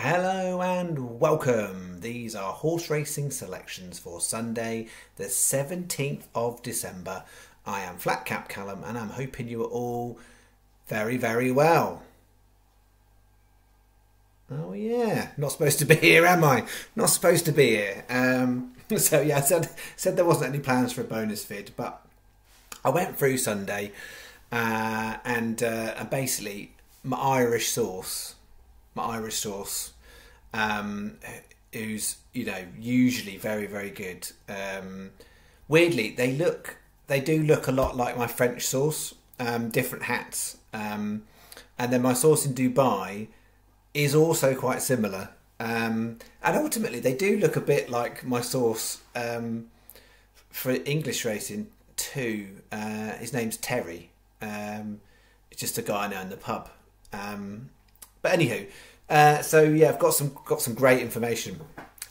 Hello and welcome. These are horse racing selections for Sunday, the 17th of December. I am Flat Cap Callum and I'm hoping you are all very, very well. Oh yeah, not supposed to be here, am I? Not supposed to be here. So yeah, I said there wasn't any plans for a bonus vid, but I went through Sunday and basically my Irish sauce, who's usually very, very good. Weirdly, they do look a lot like my French sauce, different hats, and then my sauce in Dubai is also quite similar, and ultimately they do look a bit like my sauce for English racing too. His name's Terry. It's just a guy I know in the pub. But anywho, so yeah, I've got some great information,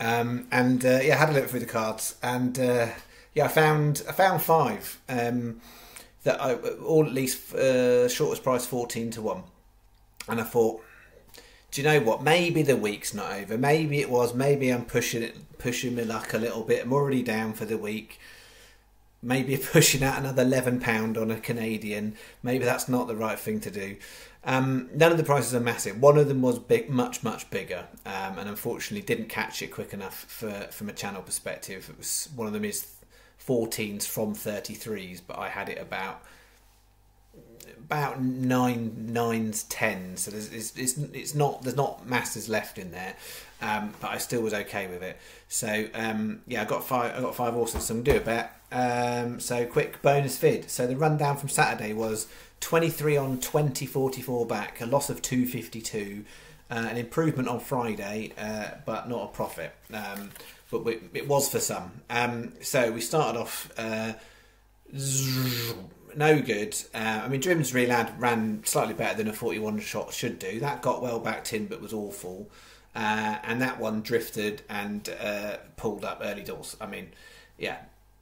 and yeah, I had a look through the cards, and yeah, I found five that I all at least shortest price 14 to 1, and I thought, do you know what? Maybe the week's not over. Maybe it was. Maybe I'm pushing my luck a little bit. I'm already down for the week. Maybe pushing out another £11 on a Canadian. Maybe that's not the right thing to do. None of the prices are massive. One of them was big, much bigger, and unfortunately didn't catch it quick enough from a channel perspective. It was one of them is 14s from 33s, but I had it about 9s, 10s. So there's not masses left in there, but I still was okay with it. So yeah, I got five horses. So I'm gonna do a bet. So quick bonus vid. So the rundown from Saturday was 23 on 20.44 back, a loss of 252, an improvement on Friday, but not a profit. But it was for some. So we started off no good. I mean, Drimsbury Lad ran slightly better than a 41 shot should do. That got well backed in, but was awful. And that one drifted and pulled up early doors. I mean, yeah.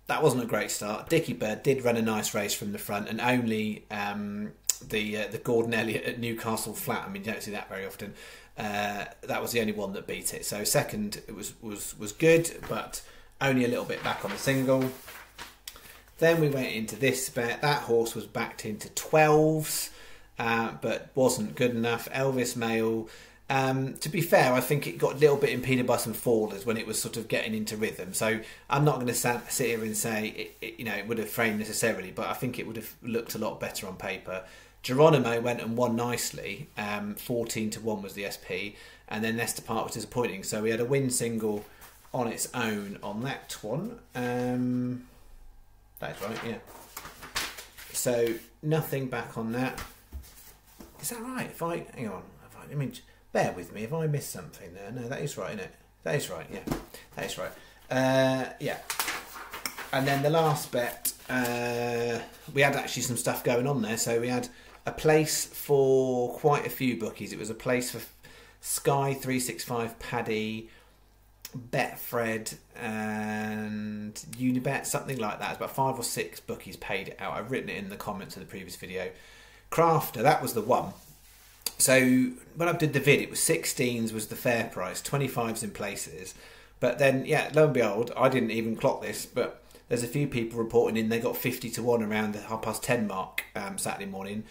That wasn't a great start. Dicky Bird did run a nice race from the front, and only the Gordon Elliott at Newcastle Flat. I mean, you don't see that very often. That was the only one that beat it. So second, it was good, but only a little bit back on the single. Then we went into this bet. That horse was backed into 12s, but wasn't good enough. Elvis Mail. To be fair, I think it got a little bit impeded by some fallers when it was sort of getting into rhythm. So I'm not going to sit here and say it would have framed necessarily, but I think it would have looked a lot better on paper. Geronimo went and won nicely. 14 to 1 was the SP, and then Leicester Park was disappointing. So we had a win single on its own on that one. That's right, yeah. So nothing back on that. Is that right? Hang on. I mean, bear with me if I missed something there. No, that is right, isn't it? That is right, yeah. That is right. Yeah. And then the last bet, we had actually some stuff going on there. So we had a place for quite a few bookies. It was a place for Sky 365, Paddy, Betfred and Unibet, something like that. It's about 5 or 6 bookies paid it out. I've written it in the comments of the previous video. Crafter, that was the one. So when I did the vid, it was 16s was the fair price, 25s in places. But then, yeah, lo and behold, I didn't even clock this, but there's a few people reporting in they got 50 to 1 around the 10:30 mark Saturday morning,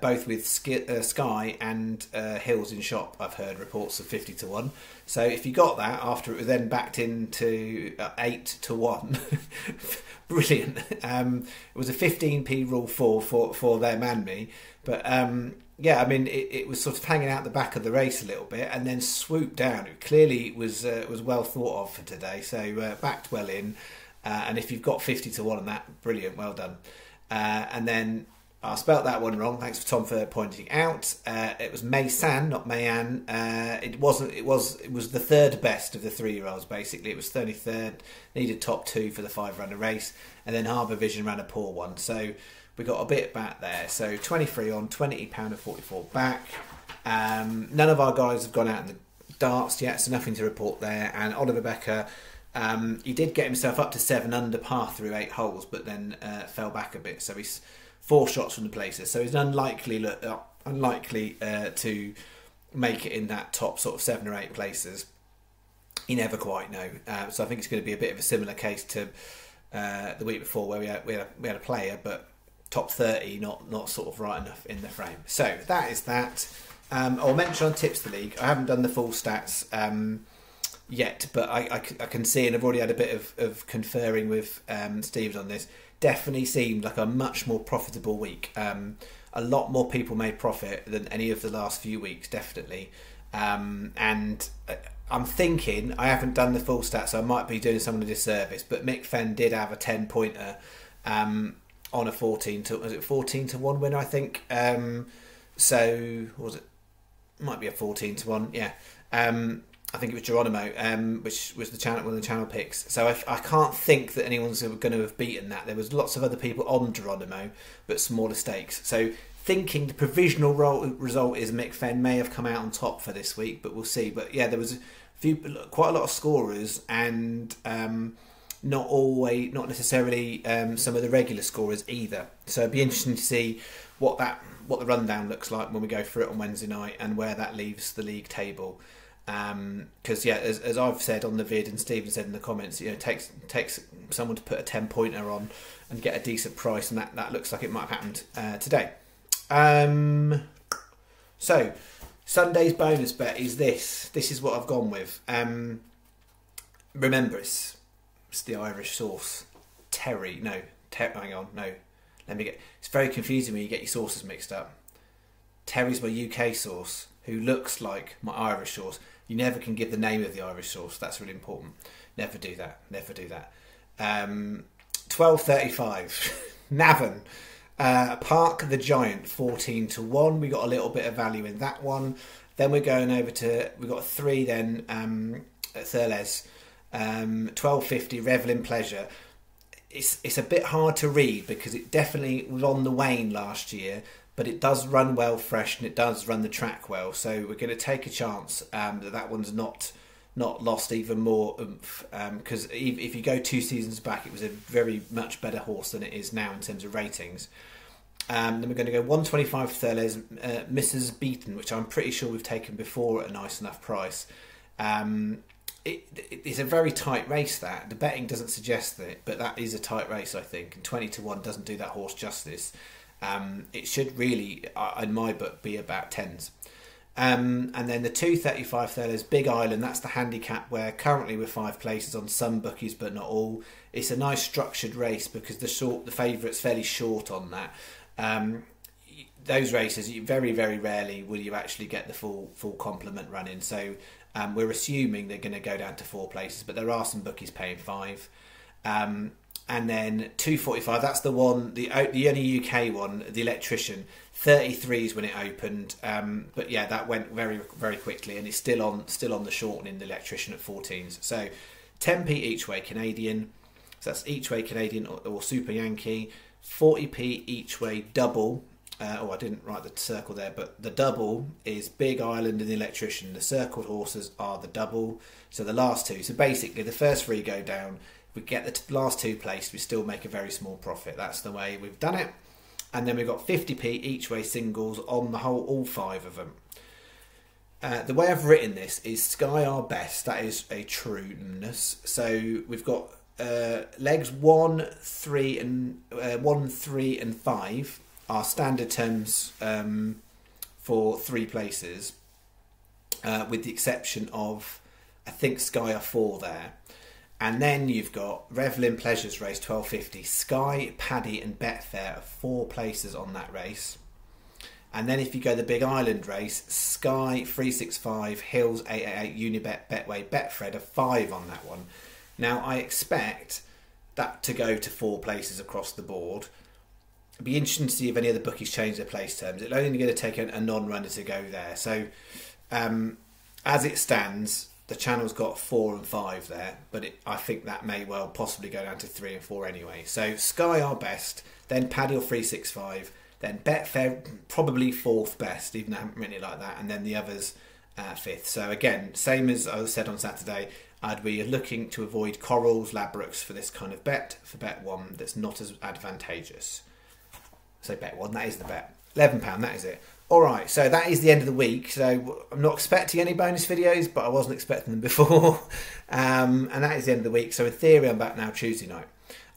both with Sky and Hills in shop. I've heard reports of 50 to 1. So if you got that after it was then backed into 8 to 1, brilliant. It was a 15p rule for them and me, but yeah, I mean, it was sort of hanging out the back of the race a little bit and then swooped down. It clearly was well thought of for today, so backed well in. And if you've got 50 to 1 on that, brilliant, well done. And then I spelt that one wrong. Thanks for Tom for pointing out. It was Maysan, not Mayan. It was the third best of the 3-year-olds. Basically, it was 33rd. Needed top 2 for the 5-runner race, and then Harbour Vision ran a poor one. So we got a bit back there. So 23 on, £20.44 back. None of our guys have gone out in the darts yet, so nothing to report there. And Oliver Becker, he did get himself up to 7 under par through 8 holes, but then fell back a bit. So he's 4 shots from the places. So he's unlikely to make it in that top sort of 7 or 8 places. You never quite know. So I think it's going to be a bit of a similar case to the week before, where we had a player, but top 30, not sort of right enough in the frame. So that is that. I'll mention on Tips the League, I haven't done the full stats yet, but I can see, and I've already had a bit of conferring with Steve on this. Definitely seemed like a much more profitable week. A lot more people made profit than any of the last few weeks, definitely. And I'm thinking, I haven't done the full stats, so I might be doing someone a disservice, but Mick Fenn did have a 10-pointer on a 14 to 1 winner, I think. So, what was it? Might be a 14 to 1, yeah. I think it was Geronimo, which was one of the channel picks. So I can't think that anyone's going to have beaten that. There was lots of other people on Geronimo, but smaller stakes. So thinking the provisional result is Mick Fenn may have come out on top for this week, but we'll see. But yeah, there was quite a lot of scorers, and not necessarily some of the regular scorers either. So it'd be interesting to see what the rundown looks like when we go through it on Wednesday night, and where that leaves the league table. Because yeah, as I've said on the vid, and Stephen said in the comments, it takes someone to put a 10-pointer on and get a decent price, and that looks like it might have happened today. So Sunday's bonus bet is this. This is what I've gone with. Remember, it's the Irish sauce. Hang on, no. It's very confusing when you get your sauces mixed up. Terry's my UK sauce, who looks like my Irish sauce. You never can give the name of the Irish sauce. That's really important. Never do that. 12.35. Navan. Park the Giant, 14 to 1. We got a little bit of value in that one. Then we're going over to, we got 3 then at Thurles. 12.50. Revel in Pleasure. It's a bit hard to read because it definitely was on the wane last year, but it does run well fresh, and it does run the track well. So we're going to take a chance that one's not lost even more oomph. Because if you go 2 seasons back, it was a very much better horse than it is now in terms of ratings. Then we're going to go 125 Thurles, Mrs. Beaton, which I'm pretty sure we've taken before at a nice enough price. It's a very tight race, that. The betting doesn't suggest that, but that is a tight race, I think. And 20 to 1 doesn't do that horse justice. It should really, in my book, be about 10s. And then the 235 Thurles, Big Island, that's the handicap where currently we're 5 places on some bookies, but not all. It's a nice structured race because the favourite's fairly short on that. Those races, very, very rarely will you actually get the full complement running. So we're assuming they're going to go down to 4 places, but there are some bookies paying 5. And then 245, that's the one, the only UK one, the Electrician, 33s when it opened. But yeah, that went very, very quickly, and it's still on the shortening, the Electrician at 14s. So 10p each way Canadian, so that's each way Canadian or Super Yankee. 40p each way double. I didn't write the circle there, but the double is Big Island and the Electrician. The circled horses are the double, so the last 2. So basically, the first 3 go down. We get the last 2 placed, we still make a very small profit. That's the way we've done it. And then we've got 50p each way singles on the whole, all 5 of them. The way I've written this is Sky Our Best. That is a trueness. So we've got legs 1, 3 and 5 are standard terms for 3 places, with the exception of, I think, Sky are 4 there. And then you've got Revel in Pleasures race 12.50. Sky, Paddy and Betfair are 4 places on that race. And then if you go the Big Island race, Sky 365, Hills 888, Unibet, Betway, Betfred are 5 on that one. Now I expect that to go to 4 places across the board. It'd be interesting to see if any of the bookies change their place terms. It's only going to take a non-runner to go there. So as it stands, the channel's got 4 and 5 there, but I think that may well possibly go down to 3 and 4 anyway. So Sky Our Best, then Paddy or 365, then Betfair probably 4th best, even though I haven't written it like that, and then the others 5th. So again, same as I said on Saturday, I'd be looking to avoid Corals, Labrooks for this kind of bet, for bet 1 that's not as advantageous. So bet 1, that is the bet. £11, that is it. All right, so that is the end of the week. So I'm not expecting any bonus videos, but I wasn't expecting them before. And that is the end of the week. So in theory, I'm back now Tuesday night.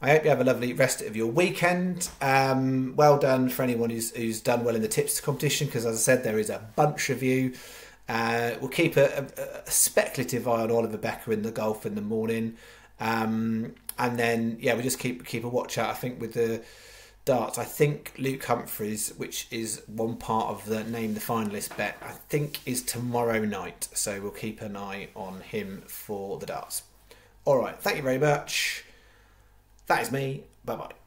I hope you have a lovely rest of your weekend. Well done for anyone who's done well in the tips competition, because as I said, there is a bunch of you. We'll keep a speculative eye on Oliver Becker in the golf in the morning. And then, yeah, we'll just keep a watch out, I think, with the darts. I think Luke Humphreys, which is one part of the name the finalist bet, I think is tomorrow night. So we'll keep an eye on him for the darts. All right, thank you very much. That is me. Bye-bye.